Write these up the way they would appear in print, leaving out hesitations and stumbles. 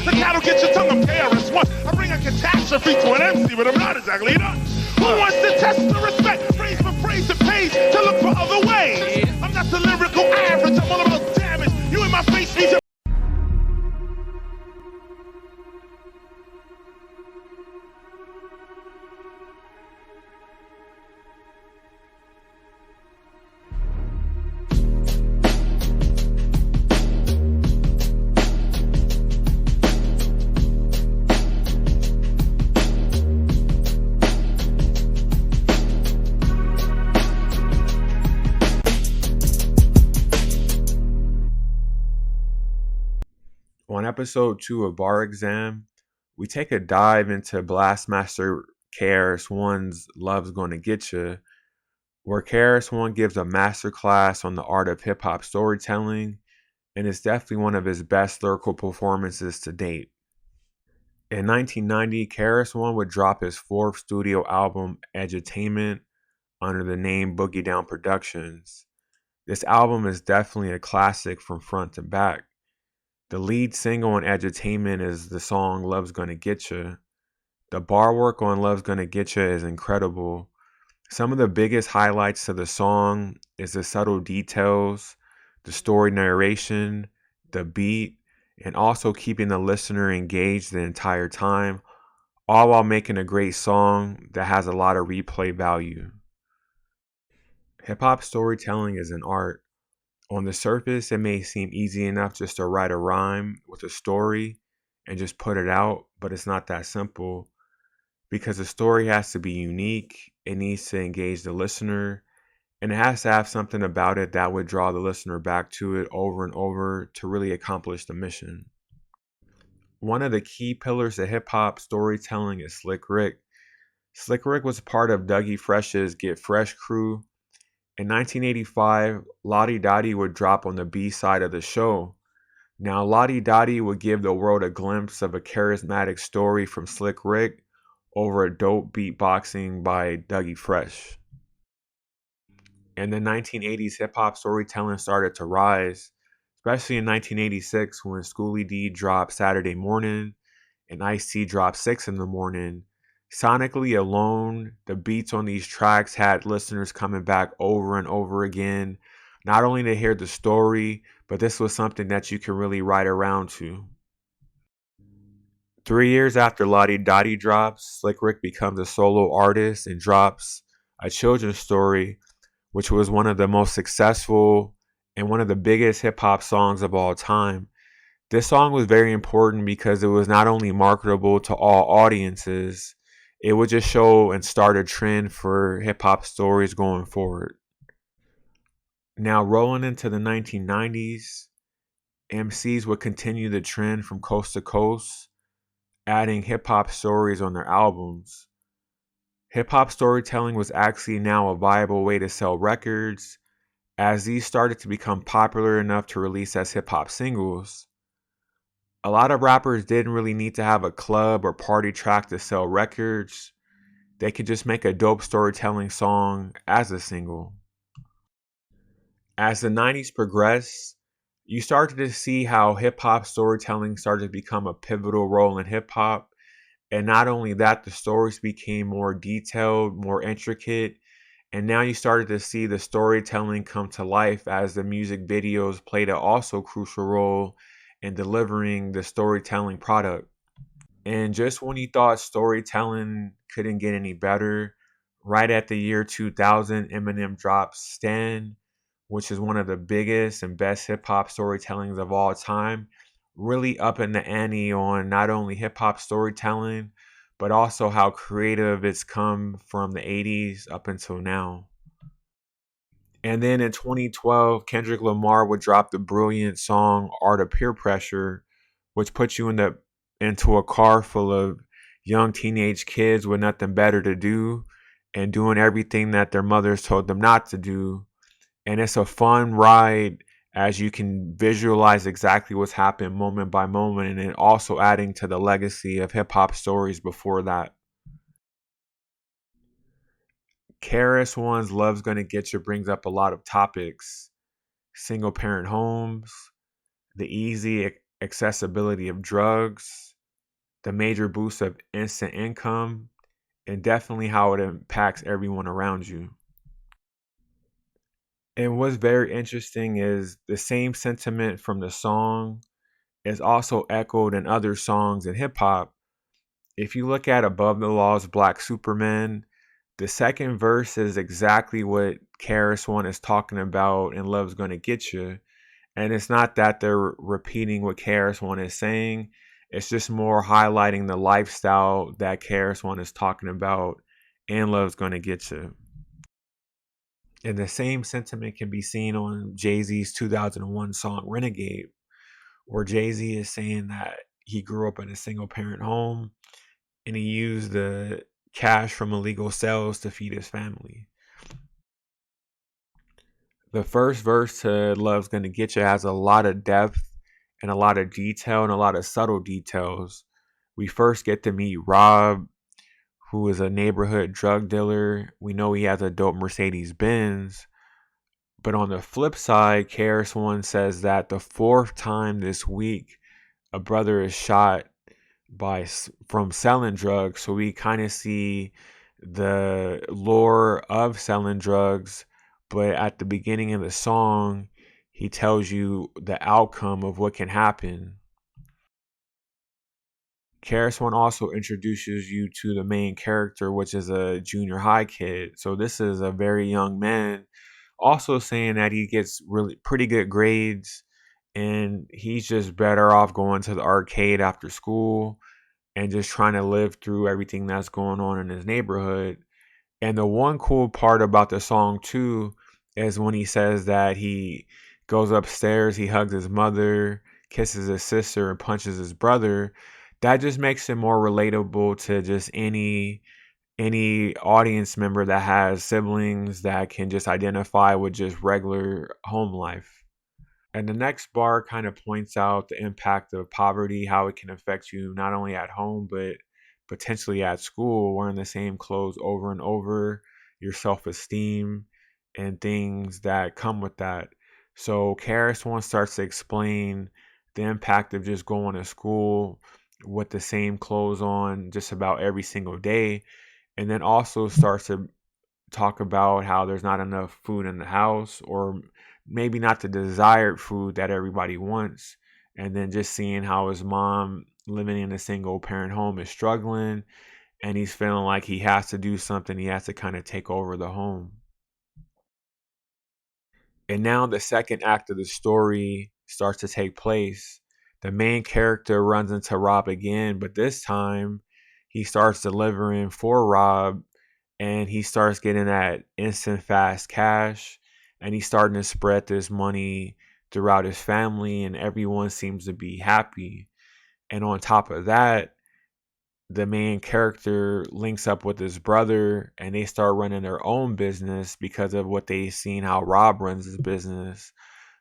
The cattle get your tongue, I'm KRS-One. I bring a catastrophe to an MC, but I'm not exactly done. Who wants to test the respect? Praise for praise to page to look for other ways. I'm not the lyrical average, I'm all about damage. You in my face means On episode 2 of Bar Exam, we take a dive into Blastmaster KRS-One's Love's Gonna Get Ya, where KRS-One gives a masterclass on the art of hip-hop storytelling, and it's definitely one of his best lyrical performances to date. In 1990, KRS-One would drop his 4th studio album, Edutainment, under the name Boogie Down Productions. This album is definitely a classic from front to back. The lead single on Edutainment is the song Love's Gonna Get Ya. The bar work on Love's Gonna Get Ya is incredible. Some of the biggest highlights to the song is the subtle details, the story narration, the beat, and also keeping the listener engaged the entire time, all while making a great song that has a lot of replay value. Hip-hop storytelling is an art. On the surface, it may seem easy enough just to write a rhyme with a story and just put it out, but it's not that simple. Because the story has to be unique, it needs to engage the listener, and it has to have something about it that would draw the listener back to it over and over to really accomplish the mission. One of the key pillars of hip-hop storytelling is Slick Rick. Slick Rick was part of Dougie Fresh's Get Fresh crew. In 1985, Lottie Dottie would drop on the B-side of the show. Now, Lottie Dottie would give the world a glimpse of a charismatic story from Slick Rick over a dope beatboxing by Dougie Fresh. In the 1980s, hip-hop storytelling started to rise, especially in 1986 when Schoolie D dropped Saturday Morning and Ice-T dropped 6 in the Morning. Sonically alone, the beats on these tracks had listeners coming back over and over again, not only to hear the story, but this was something that you can really ride around to. 3 years after Lottie Dottie drops, Slick Rick becomes a solo artist and drops A Children's Story, which was one of the most successful and one of the biggest hip-hop songs of all time. This song was very important because it was not only marketable to all audiences, it would just show and start a trend for hip-hop stories going forward. Now, rolling into the 1990s, MCs would continue the trend from coast to coast, adding hip-hop stories on their albums. Hip-hop storytelling was actually now a viable way to sell records, as these started to become popular enough to release as hip-hop singles. A lot of rappers didn't really need to have a club or party track to sell records. They could just make a dope storytelling song as a single. As the 90s progressed, you started to see how hip-hop storytelling started to become a pivotal role in hip-hop. And not only that, the stories became more detailed, more intricate, and now you started to see the storytelling come to life as the music videos played an also crucial role in delivering the storytelling product. And just when you thought storytelling couldn't get any better, right at the year 2000, Eminem drops Stan, which is one of the biggest and best hip-hop storytellings of all time, really upping the ante on not only hip-hop storytelling, but also how creative it's come from the 80s up until now. And then in 2012, Kendrick Lamar would drop the brilliant song Art of Peer Pressure, which puts you into a car full of young teenage kids with nothing better to do and doing everything that their mothers told them not to do. And it's a fun ride as you can visualize exactly what's happened moment by moment, and then also adding to the legacy of hip-hop stories before that. KRS-One's Love's Gonna Get You brings up a lot of topics: single parent homes, the easy accessibility of drugs, the major boost of instant income, and definitely how it impacts everyone around you. And what's very interesting is the same sentiment from the song is also echoed in other songs in hip hop. If you look at Above the Law's Black Superman, the second verse is exactly what KRS-One is talking about in Love's Gonna Get You. And it's not that they're repeating what KRS-One is saying. It's just more highlighting the lifestyle that KRS-One is talking about in Love's Gonna Get You. And the same sentiment can be seen on Jay-Z's 2001 song Renegade, where Jay-Z is saying that he grew up in a single parent home and he used the cash from illegal sales to feed his family. The first verse to Love's Gonna Get You has a lot of depth and a lot of detail and a lot of subtle details. We first get to meet Rob, who is a neighborhood drug dealer. We know he has a dope Mercedes Benz. But on the flip side, KRS-One says that the fourth time this week, a brother is shot from selling drugs. So we kind of see the lore of selling drugs, but at the beginning of the song, he tells you the outcome of what can happen. KRS-One also introduces you to the main character, which is a junior high kid. So this is a very young man, also saying that he gets really pretty good grades and he's just better off going to the arcade after school and just trying to live through everything that's going on in his neighborhood. And the one cool part about the song too is when he says that he goes upstairs, he hugs his mother, kisses his sister, and punches his brother. That just makes it more relatable to just any audience member that has siblings that can just identify with just regular home life. And the next bar kind of points out the impact of poverty, how it can affect you not only at home, but potentially at school, wearing the same clothes over and over, your self esteem, and things that come with that. So, KRS-One starts to explain the impact of just going to school with the same clothes on just about every single day. And then also starts to talk about how there's not enough food in the house, or maybe not the desired food that everybody wants. And then just seeing how his mom living in a single parent home is struggling and he's feeling like he has to do something. He has to kind of take over the home. And now the second act of the story starts to take place. The main character runs into Rob again, but this time he starts delivering for Rob and he starts getting that instant fast cash and he's starting to spread this money throughout his family and everyone seems to be happy. And on top of that, the main character links up with his brother and they start running their own business because of what they seen how Rob runs his business.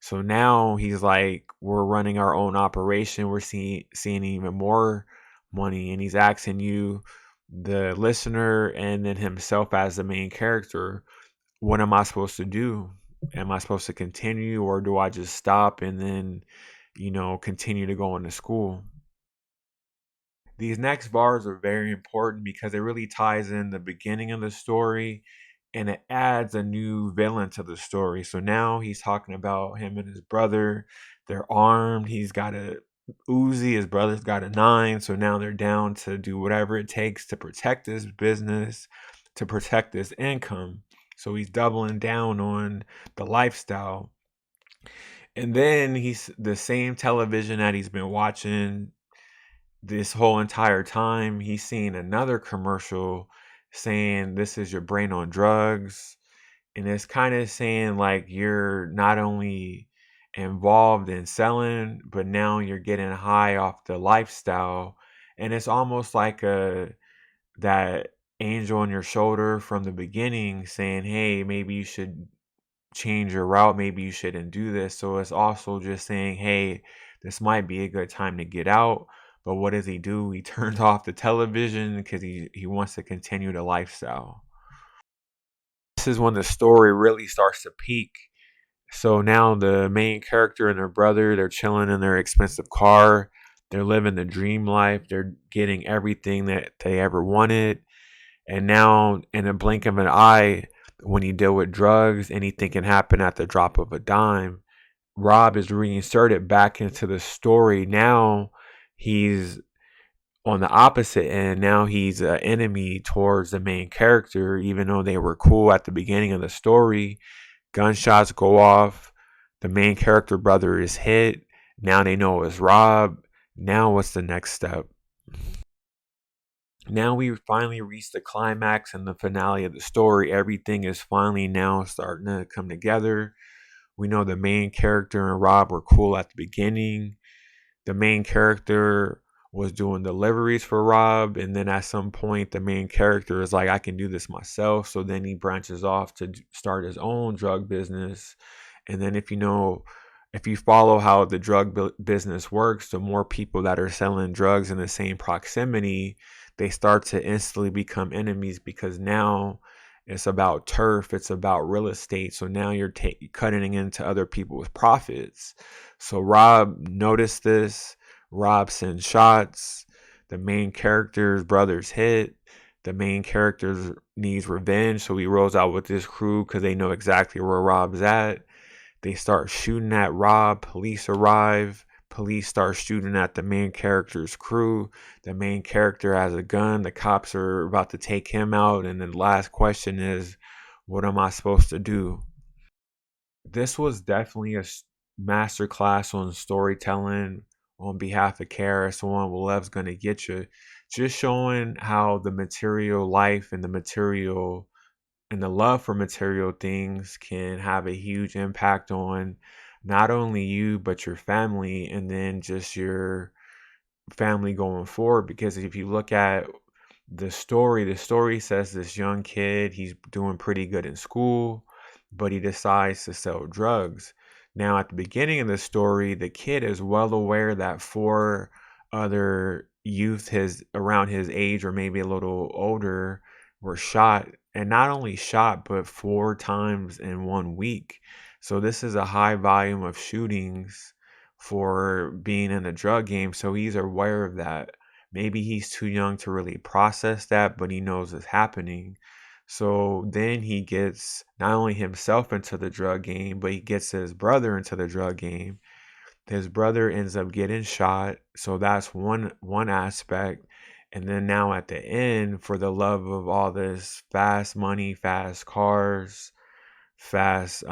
So now he's like, we're running our own operation. We're seeing even more money. And he's asking you, the listener, and then himself as the main character, what am I supposed to do? Am I supposed to continue or do I just stop and then, continue to go into school? These next bars are very important because it really ties in the beginning of the story and it adds a new villain to the story. So now he's talking about him and his brother. They're armed. He's got a Uzi, his brother's got a 9. So now they're down to do whatever it takes to protect this business, to protect this income. So he's doubling down on the lifestyle. And then he's the same television that he's been watching this whole entire time. He's seeing another commercial saying this is your brain on drugs, and it's kind of saying like you're not only involved in selling but now you're getting high off the lifestyle. And it's almost like a that angel on your shoulder from the beginning saying, hey, maybe you should change your route, maybe you shouldn't do this. So it's also just saying, hey, this might be a good time to get out. But what does he do? He turns off the television because he wants to continue the lifestyle. This is when the story really starts to peak. So now the main character and their brother, they're chilling in their expensive car. They're living the dream life. They're getting everything that they ever wanted. And now, in a blink of an eye, when you deal with drugs, anything can happen at the drop of a dime. Rob is reinserted back into the story. Now he's on the opposite end. Now he's an enemy towards the main character, even though they were cool at the beginning of the story. Gunshots go off. The main character brother is hit. Now they know it's Rob. Now what's the next step? Now we finally reached the climax and the finale of the story. Everything is finally now starting to come together. We know the main character and Rob were cool at the beginning. The main character was doing deliveries for Rob, and then at some point the main character is like, I can do this myself. So then he branches off to start his own drug business. And then if you follow how the drug business works, the more people that are selling drugs in the same proximity, they start to instantly become enemies, because now it's about turf, it's about real estate. So now you're cutting into other people's profits. So Rob noticed this. Rob sends shots. The main character's brother's hit. The main character needs revenge, so he rolls out with this crew because they know exactly where Rob's at. They start shooting at Rob. Police arrive. Police start shooting at the main character's crew. The main character has a gun. The cops are about to take him out. And then the last question is, what am I supposed to do? This was definitely a masterclass on storytelling on behalf of KRS-ONE. Love's Gonna Get You. Just showing how the material life and the material and the love for material things can have a huge impact on not only you but your family, and then just your family going forward. Because if you look at the story says this young kid, he's doing pretty good in school, but he decides to sell drugs. Now at the beginning of the story, the kid is well aware that four other youth his around his age or maybe a little older were shot, and not only shot but four times in 1 week. So this is a high volume of shootings for being in the drug game. So he's aware of that. Maybe he's too young to really process that, but he knows it's happening. So then he gets not only himself into the drug game, but he gets his brother into the drug game. His brother ends up getting shot. So that's one aspect. And then now at the end, for the love of all this fast money, fast cars, fast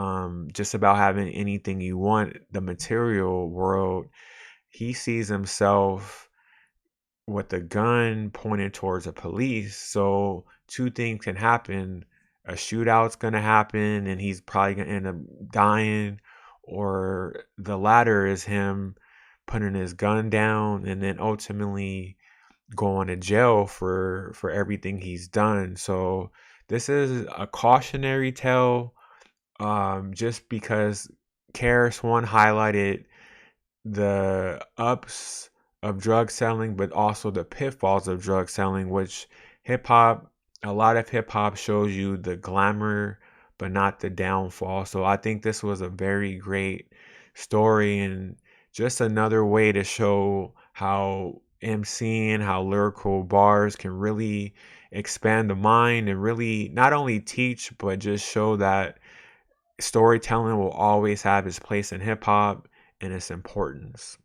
just about having anything you want, the material world, he sees himself with a gun pointed towards the police. So two things can happen. A shootout's gonna happen and he's probably gonna end up dying, or the latter is him putting his gun down and then ultimately going to jail for everything he's done. So this is a cautionary tale, just because KRS-One highlighted the ups of drug selling, but also the pitfalls of drug selling, which hip hop, a lot of hip hop shows you the glamour, but not the downfall. So I think this was a very great story, and just another way to show how MCing, how lyrical bars can really expand the mind and really not only teach, but just show that storytelling will always have its place in hip hop and its importance.